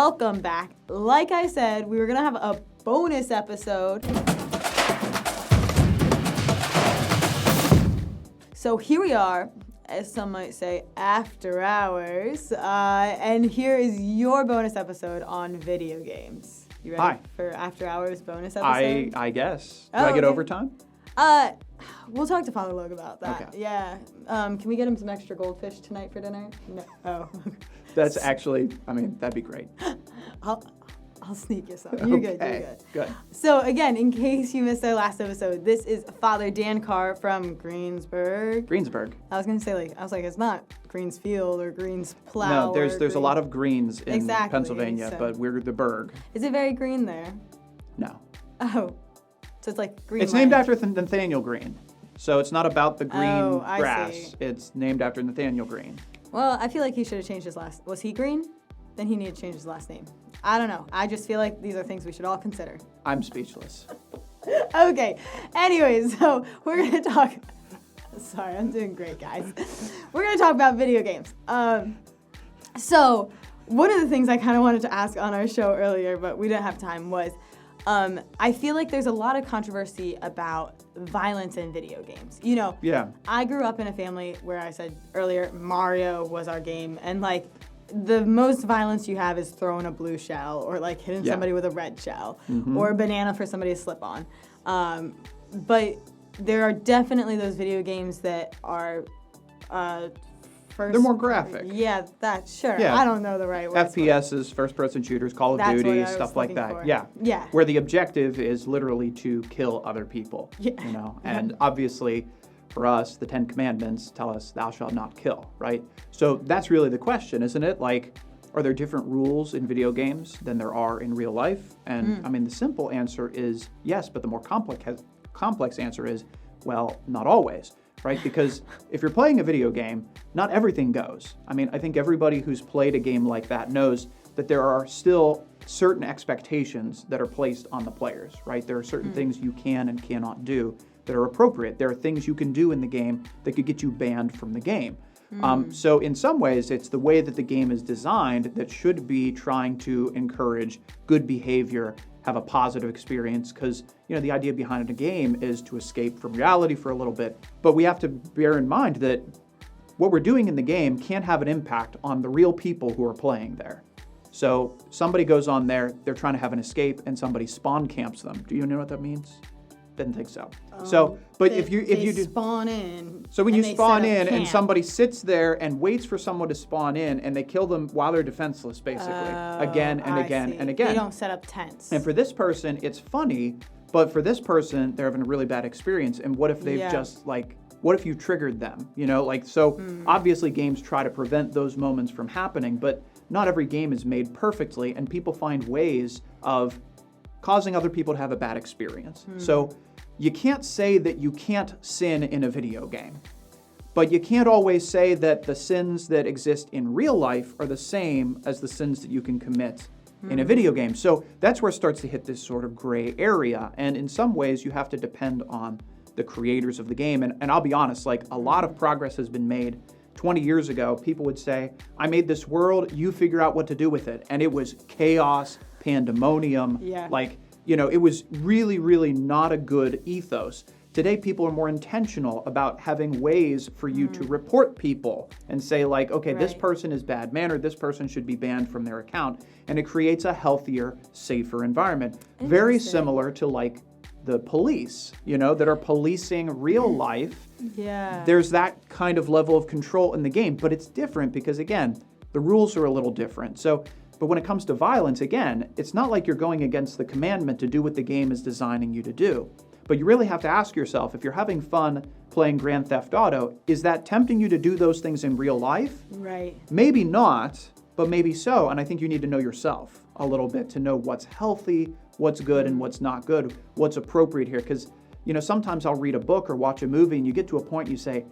welcome back. Like I said, we were going to have a bonus episode. So here we are, as some might say, after hours. And here is your bonus episode on video games. You ready for after hours bonus episode? I guess. Do I get overtime? We'll talk to Father Logue about that. Okay. Yeah. Can we get him some extra goldfish tonight for dinner? No. Oh. That's actually, that'd be great. I'll sneak you some. You're okay. good. You're good. Good. So again, in case you missed our last episode, this is Father Dan Carr from Greensburg. Greensburg. I was gonna say it's not Greensfield or Greensplow. No, there's a lot of greens in Pennsylvania, so. But we're the Berg. Is it very green there? No. Oh, so it's like green. It's named after Nathaniel Green, so it's not about the green grass. See. It's named after Nathaniel Green. Well, I feel like he should have changed his last. Was he green? Then he needed to change his last name. I don't know. I just feel like these are things we should all consider. I'm speechless. Okay. Anyways, so we're going to talk... Sorry, I'm doing great, guys. We're going to talk about video games. So one of the things I kind of wanted to ask on our show earlier, but we didn't have time, was I feel like there's a lot of controversy about violence in video games. You know, I grew up in a family where I said earlier Mario was our game, and the most violence you have is throwing a blue shell or hitting somebody with a red shell or a banana for somebody to slip on. But there are definitely those video games that are they're more graphic. Yeah, sure. Yeah. I don't know the right word. FPSs, first-person shooters, Call of Duty, stuff like that. For. Yeah. Where the objective is literally to kill other people. Yeah. You know, and obviously, for us, the 10 Commandments tell us, "Thou shalt not kill." Right. So that's really the question, isn't it? Are there different rules in video games than there are in real life? And the simple answer is yes, but the more complex answer is, well, not always. Right? Because if you're playing a video game, not everything goes. I think everybody who's played a game like that knows that there are still certain expectations that are placed on the players, right? There are certain things you can and cannot do that are appropriate. There are things you can do in the game that could get you banned from the game. So in some ways, it's the way that the game is designed that should be trying to encourage good behavior, have a positive experience, because the idea behind a game is to escape from reality for a little bit. But we have to bear in mind that what we're doing in the game can have an impact on the real people who are playing there. So somebody goes on there, they're trying to have an escape, and somebody spawn camps them. Do you know what that means? Didn't think so. But if you do spawn in. So when you spawn in and somebody sits there and waits for someone to spawn in and they kill them while they're defenseless, basically, again and again and again. They don't set up tents. And for this person, it's funny, but for this person, they're having a really bad experience. And what if they've just what if you triggered them? Obviously games try to prevent those moments from happening, but not every game is made perfectly, and people find ways of causing other people to have a bad experience. So you can't say that you can't sin in a video game, but you can't always say that the sins that exist in real life are the same as the sins that you can commit in a video game. So that's where it starts to hit this sort of gray area. And in some ways, you have to depend on the creators of the game. And I'll be honest, a lot of progress has been made. 20 years ago, people would say, I made this world, you figure out what to do with it. And it was chaos, pandemonium. Yeah. It was really, really not a good ethos. Today, people are more intentional about having ways for you to report people and say, this person is bad mannered, this person should be banned from their account. And it creates a healthier, safer environment. Very similar to the police, that are policing real life. Yeah. There's that kind of level of control in the game, but it's different because, again, the rules are a little different. But when it comes to violence, again, it's not like you're going against the commandment to do what the game is designing you to do. But you really have to ask yourself, if you're having fun playing Grand Theft Auto, is that tempting you to do those things in real life? Right. Maybe not, but maybe so. And I think you need to know yourself a little bit to know what's healthy, what's good and what's not good, what's appropriate here. Because, sometimes I'll read a book or watch a movie and you get to a point and you say,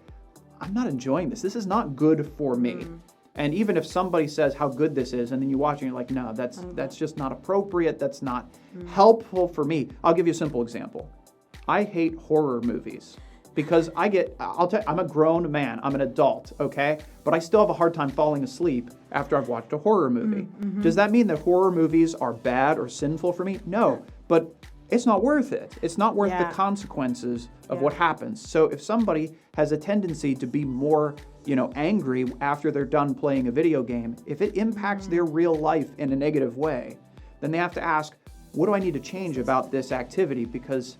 I'm not enjoying this. This is not good for me. And even if somebody says how good this is, and then you watch and you're like, no, that's just not appropriate. That's not helpful for me. I'll give you a simple example. I hate horror movies. because I'm a grown man. I'm an adult, okay? But I still have a hard time falling asleep after I've watched a horror movie. Mm-hmm. Does that mean that horror movies are bad or sinful for me? No, but it's not worth it. It's not worth the consequences of what happens. So if somebody has a tendency to be more, angry after they're done playing a video game, if it impacts their real life in a negative way, then they have to ask, what do I need to change about this activity? Because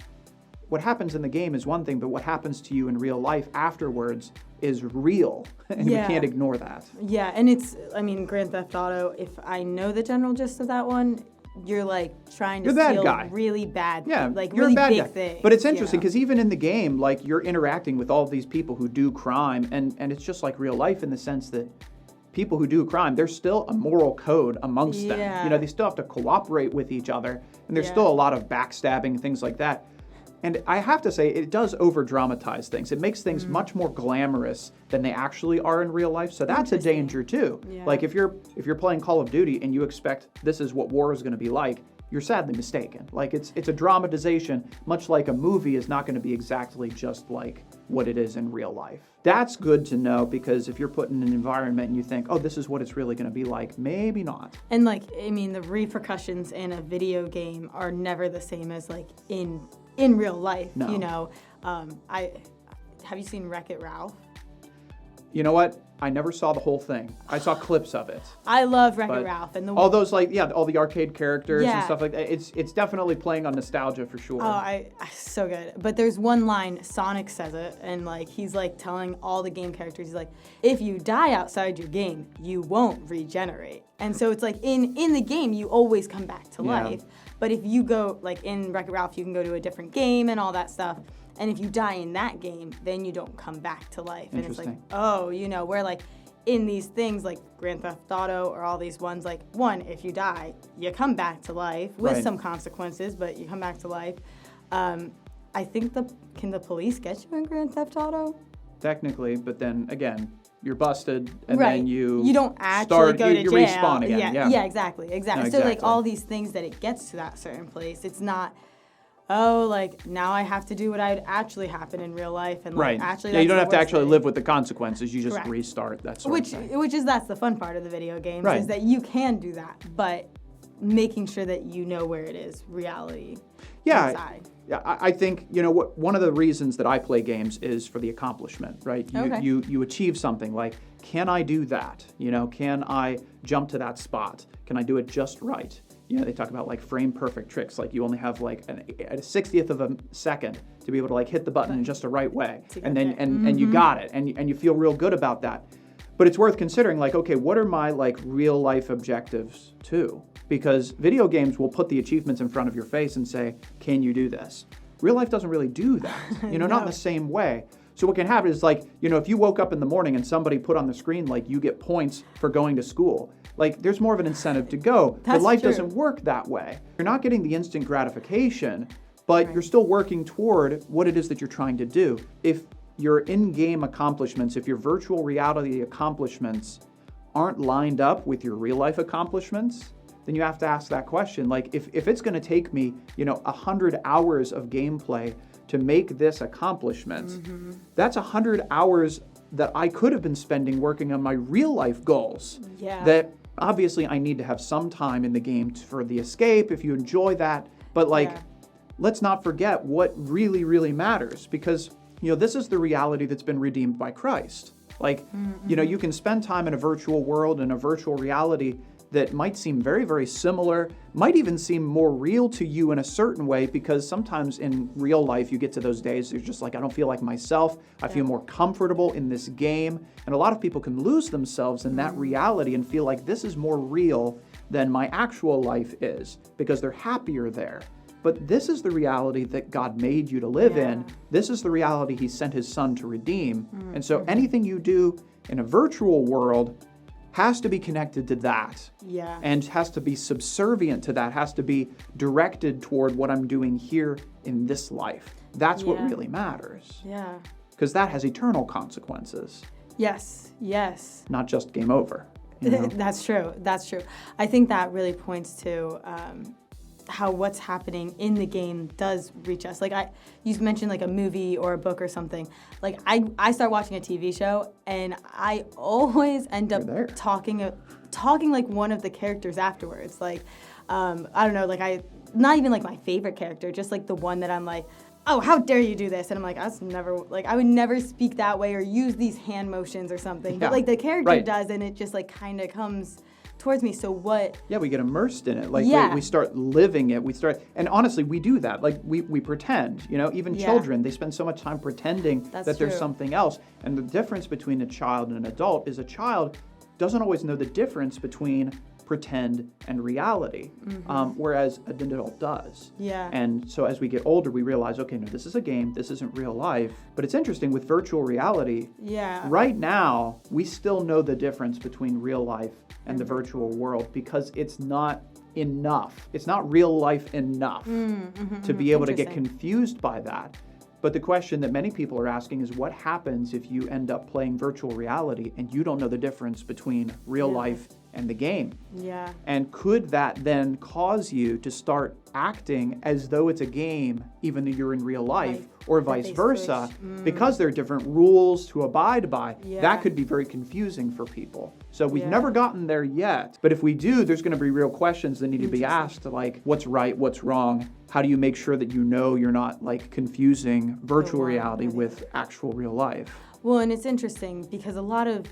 what happens in the game is one thing, but what happens to you in real life afterwards is real, and you can't ignore that. Yeah, and Grand Theft Auto, if I know the general gist of that one, you're like trying to steal really bad, like you're really a bad big guy. things. But it's interesting because even in the game, like you're interacting with all of these people who do crime, and it's just like real life in the sense that people who do crime, there's still a moral code amongst them. They still have to cooperate with each other, and there's still a lot of backstabbing and things like that. And I have to say, it does over-dramatize things. It makes things much more glamorous than they actually are in real life. So that's a danger too. Yeah. Like if you're playing Call of Duty and you expect this is what war is going to be like, you're sadly mistaken. Like it's a dramatization, much like a movie is not going to be exactly just like what it is in real life. That's good to know, because if you're put in an environment and you think, oh, this is what it's really going to be like, maybe not. And the repercussions in a video game are never the same as like in real life. No. Have you seen Wreck-It Ralph? You know what? I never saw the whole thing. I saw clips of it. I love Wreck-It Ralph, and all those all the arcade characters and stuff like that. It's definitely playing on nostalgia for sure. Oh, so good. But there's one line, Sonic says it, and like he's like telling all the game characters, he's like, if you die outside your game, you won't regenerate. And so it's like in the game, you always come back to life. But if you go, like in Wreck-It Ralph, you can go to a different game and all that stuff. And if you die in that game, then you don't come back to life. And it's like, where like in these things like Grand Theft Auto or all these ones, like one, if you die, you come back to life with some consequences, but you come back to life. I think can the police get you in Grand Theft Auto? Technically, but then again, you're busted, and then you don't actually go to jail. You respawn again. Yeah, exactly. No, so like all these things that it gets to that certain place, it's not, like now I have to do what would actually happen in real life, and like actually you don't have to actually live with the consequences. You just restart. That's that's the fun part of the video games is that you can do that, but making sure that you know where it is reality. Inside. Yeah, I think, one of the reasons that I play games is for the accomplishment, right? You achieve something like, can I do that? Can I jump to that spot? Can I do it just right? They talk about like frame perfect tricks, like you only have like a 60th of a second to be able to like hit the button in just the right way. And then and you got it, and you feel real good about that. But it's worth considering, like, okay, what are my like real life objectives too? Because video games will put the achievements in front of your face and say, can you do this? Real life doesn't really do that, not in the same way. So what can happen is like, if you woke up in the morning and somebody put on the screen, like you get points for going to school, like there's more of an incentive to go. But life doesn't work that way. You're not getting the instant gratification, but you're still working toward what it is that you're trying to do. If your in-game accomplishments, if your virtual reality accomplishments aren't lined up with your real life accomplishments, then you have to ask that question. Like, if it's going to take me, 100 hours of gameplay to make this accomplishment, that's 100 hours that I could have been spending working on my real life goals. Yeah. That obviously I need to have some time in the game for the escape if you enjoy that. But let's not forget what really, really matters, because this is the reality that's been redeemed by Christ. Like, you can spend time in a virtual world, in a virtual reality that might seem very, very similar, might even seem more real to you in a certain way, because sometimes in real life you get to those days, you're just like, I don't feel like myself. I feel more comfortable in this game. And a lot of people can lose themselves in that reality and feel like this is more real than my actual life is, because they're happier there. But this is the reality that God made you to live in. This is the reality He sent His Son to redeem. And so anything you do in a virtual world has to be connected to that. And has to be subservient to that, has to be directed toward what I'm doing here in this life. That's what really matters. Because that has eternal consequences. Yes. Not just game over. That's true. I think that really points to how what's happening in the game does reach us. Like you mentioned like a movie or a book or something. Like I start watching a TV show and I always end up talking like one of the characters afterwards. Like I don't know, like not even like my favorite character, just like the one that I'm like, oh, how dare you do this? And I'm like, I would never speak that way or use these hand motions or something. Yeah. But like the character does, and it just like kind of comes towards me. So what? Yeah, we get immersed in it. Like we start living it. And honestly, we do that. Like we pretend, even children, they spend so much time pretending that there's something else. And the difference between a child and an adult is a child doesn't always know the difference between pretend and reality, whereas an adult does. Yeah. And so as we get older, we realize, okay, no, this is a game, this isn't real life. But it's interesting with virtual reality. Yeah. Right now, we still know the difference between real life and the virtual world because it's not enough. It's not real life enough to be able to get confused by that. But the question that many people are asking is what happens if you end up playing virtual reality and you don't know the difference between real life and the game? Yeah. And could that then cause you to start acting as though it's a game even though you're in real life, or vice versa, because there are different rules to abide by? That could be very confusing for people. So we've never gotten there yet. But if we do, there's going to be real questions that need to be asked, like what's right, what's wrong? How do you make sure that you're not like confusing virtual reality with actual real life? Well, and it's interesting because a lot of,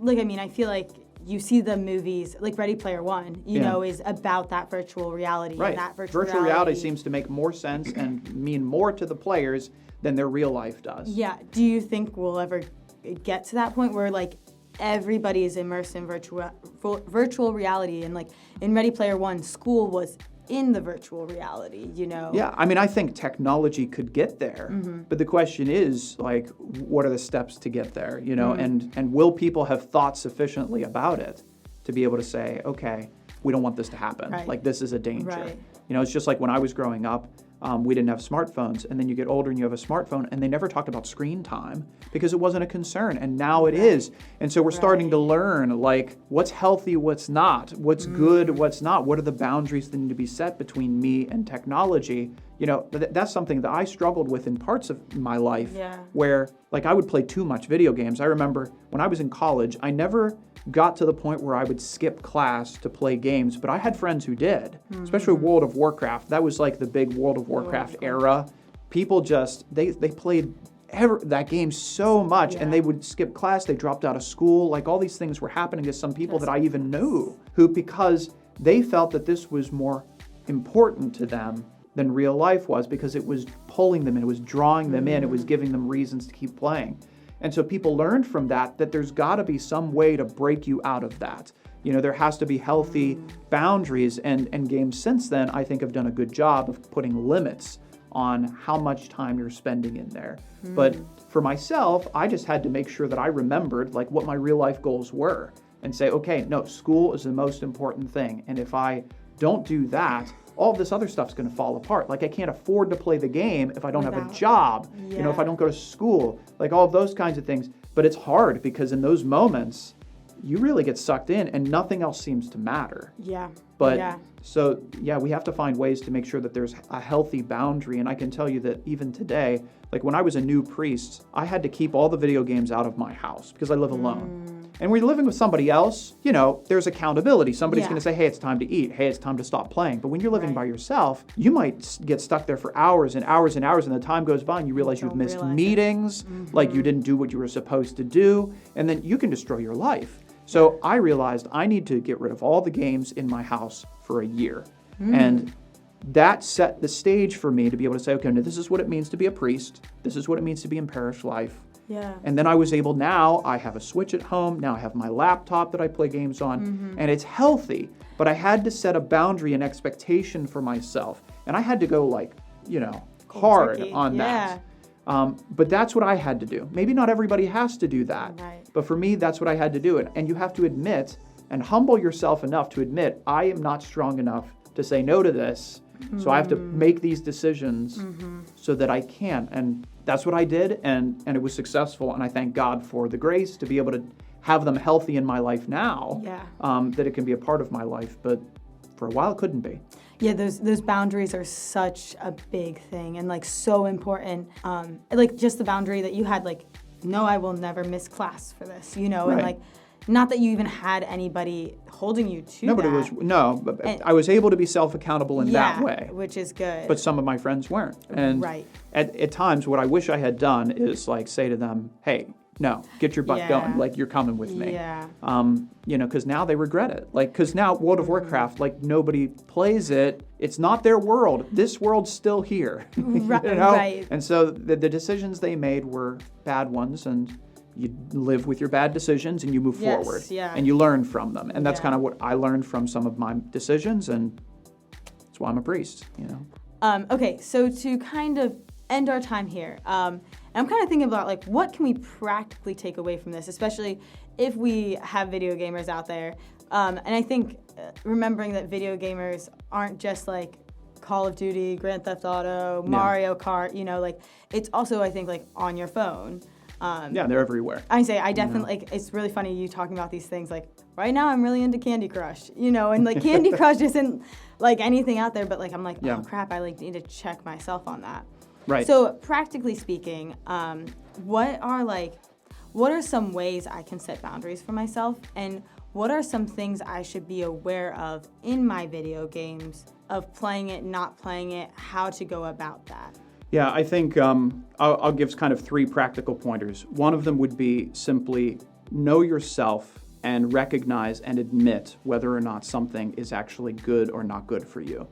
I feel like you see the movies, like Ready Player One, is about that virtual reality. Right. And that virtual reality seems to make more sense and mean more to the players than their real life does. Yeah. Do you think we'll ever get to that point where like everybody is immersed in virtual reality, and like in Ready Player One, school was in the virtual reality, Yeah, I think technology could get there, but the question is, like, what are the steps to get there, and will people have thought sufficiently about it to be able to say, okay, we don't want this to happen. Right. Like, this is a danger. Right. It's just like when I was growing up, we didn't have smartphones, and then you get older and you have a smartphone, and they never talked about screen time because it wasn't a concern, and now it is. And so we're starting to learn, like, what's healthy, what's not, what's good, what's not, what are the boundaries that need to be set between me and technology. That's something that I struggled with in parts of my life, where, like, I would play too much video games. I remember when I was in college, I never got to the point where I would skip class to play games, but I had friends who did, especially World of Warcraft. That was like the big World of Warcraft era. People just, they played that game so much, and they would skip class, they dropped out of school. Like, all these things were happening to some people that I even knew, who, because they felt that this was more important to them than real life was, because it was pulling them in, it was drawing them in, it was giving them reasons to keep playing. And so people learned from that there's got to be some way to break you out of that. There has to be healthy boundaries, and games since then, I think, have done a good job of putting limits on how much time you're spending in there. But for myself, I just had to make sure that I remembered, like, what my real life goals were and say, okay, no, school is the most important thing. And if I don't do that, all of this other stuff's going to fall apart. Like, I can't afford to play the game if I don't have a job, if I don't go to school, like all of those kinds of things. But it's hard because in those moments, you really get sucked in and nothing else seems to matter. Yeah. But so, we have to find ways to make sure that there's a healthy boundary. And I can tell you that even today, like when I was a new priest, I had to keep all the video games out of my house because I live alone. And when you're living with somebody else, there's accountability. Somebody's going to say, hey, it's time to eat. Hey, it's time to stop playing. But when you're living by yourself, you might get stuck there for hours and hours and hours, and the time goes by and you realize you've missed meetings, like you didn't do what you were supposed to do, and then you can destroy your life. So I realized I need to get rid of all the games in my house for a year. And that set the stage for me to be able to say, okay, now this is what it means to be a priest. This is what it means to be in parish life. Yeah. And then I was able, now I have a Switch at home, now I have my laptop that I play games on, and it's healthy. But I had to set a boundary and expectation for myself. And I had to go, like, hard on that. But that's what I had to do. Maybe not everybody has to do that. Right. But for me, that's what I had to do. And you have to admit and humble yourself enough to admit, I am not strong enough to say no to this. So I have to make these decisions so that I can. And that's what I did, and it was successful. And I thank God for the grace to be able to have them healthy in my life now, that it can be a part of my life. But for a while, it couldn't be. Yeah, those boundaries are such a big thing and like so important. Like just the boundary that you had, like, no, I will never miss class for this, you know, and like, not that you even had anybody holding you to that. But I was able to be self-accountable in that way. Which is good. But some of my friends weren't. And at times, what I wish I had done is like say to them, hey, no, get your butt going. Like, you're coming with me. Yeah. You know, because now they regret it. Like, because now World of Warcraft, like, nobody plays it. It's not their world. This world's still here. Right. You know? And so the decisions they made were bad ones, and you live with your bad decisions and you move forward. And you learn from them. And that's kind of what I learned from some of my decisions, and that's why I'm a priest, you know. Okay, so to kind of end our time here, I'm kind of thinking about, like, what can we practically take away from this, especially if we have video gamers out there. And I think remembering that video gamers aren't just, like, Call of Duty, Grand Theft Auto, Mario Kart, you know, like, it's also, I think, like, on your phone. They're everywhere. I definitely, like, it's really funny you talking about these things. Like, right now I'm really into Candy Crush, you know, and, like, Candy Crush isn't, like, anything out there, but, like, I'm like, oh, crap, I, like, need to check myself on that. Right. So practically speaking, what are some ways I can set boundaries for myself, and what are some things I should be aware of in my video games, of playing it, not playing it, how to go about that? Yeah, I think I'll give kind of 3 practical pointers. One of them would be simply know yourself and recognize and admit whether or not something is actually good or not good for you.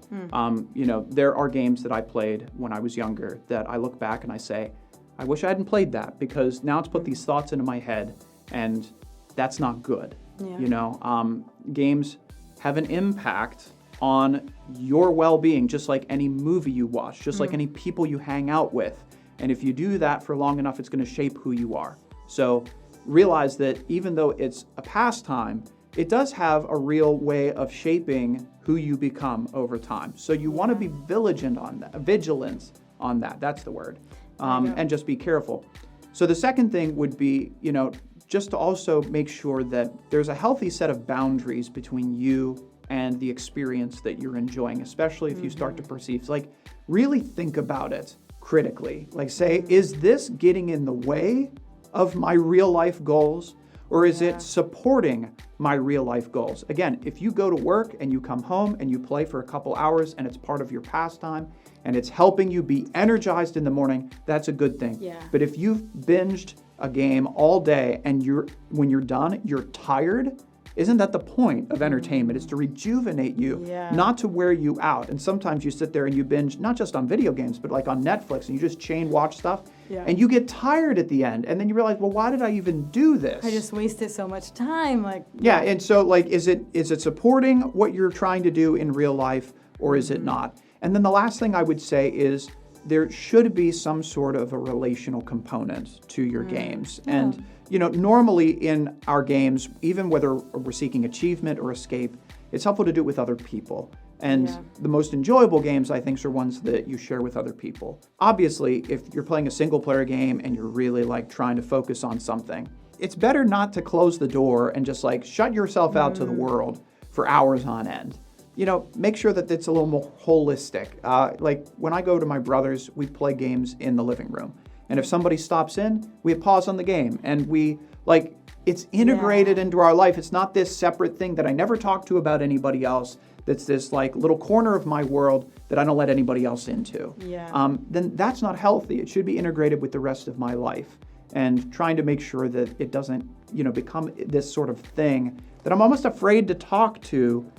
You know, there are games that I played when I was younger that I look back and I say, I wish I hadn't played that, because now it's put these thoughts into my head, and that's not good. You know, games have an impact on your well-being, just like any movie you watch, just like any people you hang out with. And if you do that for long enough, it's going to shape who you are. So realize that even though it's a pastime, it does have a real way of shaping who you become over time. So you want to be vigilant on that. That's the word. And just be careful. So the second thing would be, you know, just to also make sure that there's a healthy set of boundaries between you and the experience that you're enjoying, especially if you start to perceive, like, really think about it critically. Like, say, is this getting in the way of my real life goals, or is it supporting my real life goals? Again, if you go to work and you come home and you play for a couple hours and it's part of your pastime and it's helping you be energized in the morning, that's a good thing. But if you've binged a game all day and when you're done, you're tired, isn't that the point of entertainment? Is to rejuvenate you, not to wear you out. And sometimes you sit there and you binge, not just on video games, but like on Netflix, and you just chain watch stuff, and you get tired at the end, and then you realize, well, why did I even do this? I just wasted so much time. Like, and so, like, is it supporting what you're trying to do in real life, or is it not? And then the last thing I would say is there should be some sort of a relational component to your games. And you know, normally in our games, even whether we're seeking achievement or escape, it's helpful to do it with other people. And the most enjoyable games, I think, are ones that you share with other people. Obviously, if you're playing a single-player game and you're really, like, trying to focus on something, it's better not to close the door and just, like, shut yourself out to the world for hours on end. You know, make sure that it's a little more holistic. Like, when I go to my brother's, we play games in the living room. And if somebody stops in, we pause on the game, and we, like, it's integrated into our life. It's not this separate thing that I never talk to about anybody else, that's this, like, little corner of my world that I don't let anybody else into. Then that's not healthy. It should be integrated with the rest of my life, and trying to make sure that it doesn't, you know, become this sort of thing that I'm almost afraid to talk to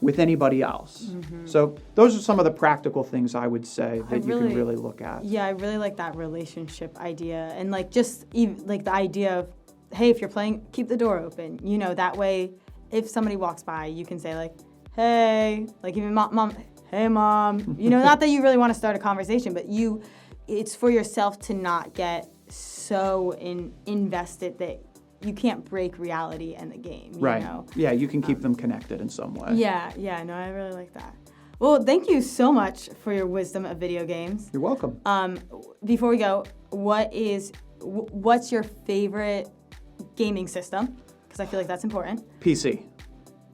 with anybody else. So those are some of the practical things I would say that you can really look at. Yeah, I really like that relationship idea, and like just even like the idea of, hey, if you're playing, keep the door open. You know, that way, if somebody walks by, you can say like, hey, like even mom, hey mom. You know, not that you really want to start a conversation, but it's for yourself to not get so invested that you can't break reality and the game, you know? Yeah, you can keep them connected in some way. Yeah, no, I really like that. Well, thank you so much for your wisdom of video games. You're welcome. Before we go, what's your favorite gaming system? Because I feel like that's important. PC.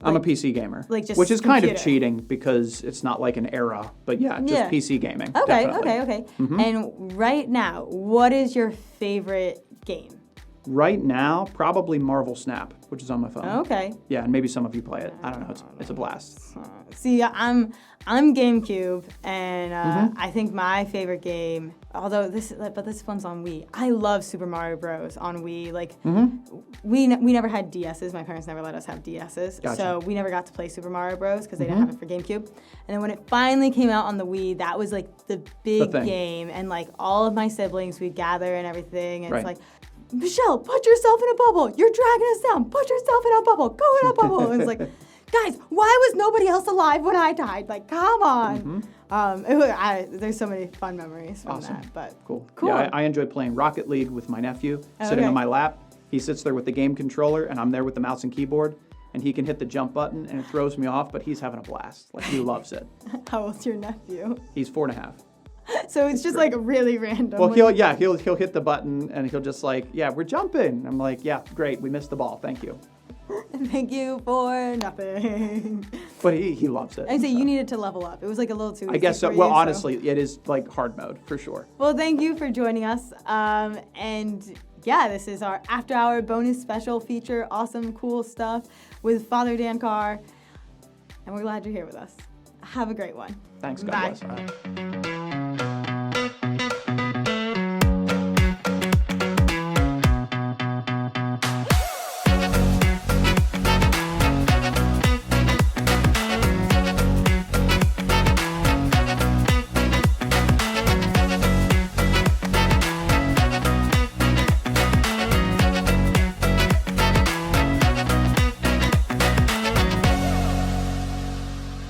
I'm a PC gamer. Like just which is kind of computer. cheating because it's not like an era, but just Yeah. PC gaming. Okay, definitely. okay. And right now, what is your favorite game? Right now, probably Marvel Snap, which is on my phone. Okay. Yeah, and maybe some of you play it. I don't know. It's a blast. See, I'm GameCube, and I think my favorite game, although this one's on Wii. I love Super Mario Bros. On Wii. Like, we never had DSs. My parents never let us have DSs, Gotcha. so we never got to play Super Mario Bros. Because they didn't have it for GameCube. And then when it finally came out on the Wii, that was like the big thing. game, and like all of my siblings, we'd gather and everything, and Right. it's like, Michelle, put yourself in a bubble. You're dragging us down. Put yourself in a bubble. Go in a bubble. And it's like, guys, why was nobody else alive when I died? Like, come on. There's so many fun memories from Awesome. that. But Cool. Cool. Yeah, I enjoy playing Rocket League with my nephew, sitting Okay. on my lap. He sits there with the game controller, and I'm there with the mouse and keyboard. And he can hit the jump button, and it throws me off, but he's having a blast. Like, he loves it. How old's your nephew? He's 4.5. So it's just like really random. Well, he'll hit the button, and he'll just like, yeah, we're jumping. I'm like, yeah, great, we missed the ball, thank you. Thank you for nothing. But he loves it. I say so. you needed to level up. It was like a little too easy I guess so. for Well, you, honestly, it is like hard mode for sure. Well, thank you for joining us. And yeah, this is our after hour bonus special feature. Awesome, cool stuff with Father Dan Carr. And we're glad you're here with us. Have a great one. Thanks. God Bye. bless. Bye.